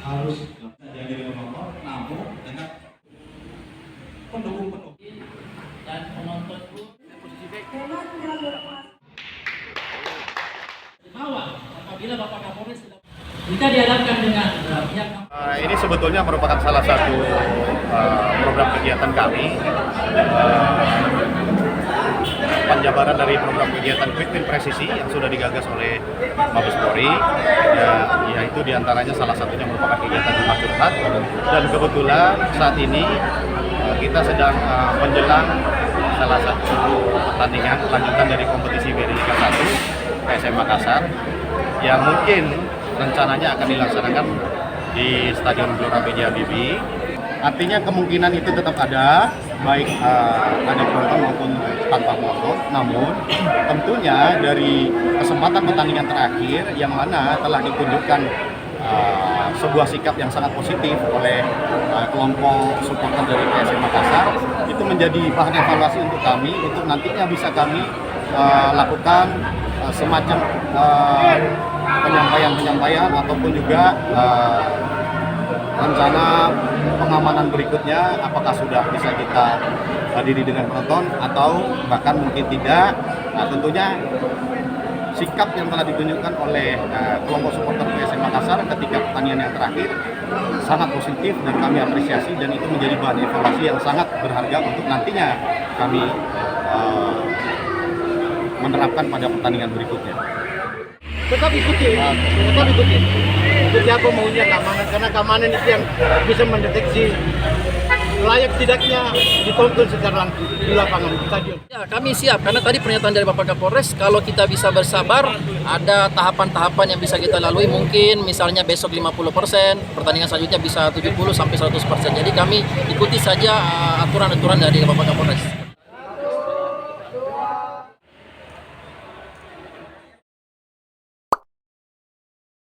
harus jadi penonton, namun dengan pendukung dan penonton pun posisi baik di bawah apabila Bapak Kapolres tidak jika dihadapkan dengan pihak ini sebetulnya merupakan salah satu program kegiatan kami, penjabaran dari program kegiatan Quick Win Presisi yang sudah digagas oleh Mabes Polri, yaitu diantaranya salah satunya merupakan kegiatan rumah curhat, dan kebetulan saat ini kita sedang menjelang salah satu pertandingan lanjutan dari kompetisi BRI Liga 1 PSM Makassar yang mungkin rencananya akan dilaksanakan di Stadion Gelora B.J. Habibie. Artinya kemungkinan itu tetap ada, baik ada penonton maupun tanpa penonton. Namun tentunya dari kesempatan pertandingan terakhir yang mana telah ditunjukkan sebuah sikap yang sangat positif oleh kelompok supporter dari PSM Makassar, itu menjadi bahan evaluasi untuk kami, untuk nantinya bisa kami lakukan semacam penyampaian ataupun juga rencana pengamanan berikutnya, apakah sudah bisa kita hadiri dengan penonton atau bahkan mungkin tidak. Nah, tentunya sikap yang telah ditunjukkan oleh kelompok supporter PSM Makassar ketika pertandingan yang terakhir sangat positif dan kami apresiasi, dan itu menjadi bahan evaluasi yang sangat berharga untuk nantinya kami menerapkan pada pertandingan berikutnya. Tetap ikuti. Jadi apa maunya keamanan, karena keamanan itu yang bisa mendeteksi layak tidaknya ditonton secara langsung di lapangan di stadion. Ya, kami siap karena tadi pernyataan dari Bapak Kapolres, kalau kita bisa bersabar, ada tahapan-tahapan yang bisa kita lalui. Mungkin misalnya besok 50%, pertandingan selanjutnya bisa 70 sampai 100%. Jadi kami ikuti saja aturan-aturan dari Bapak Kapolres.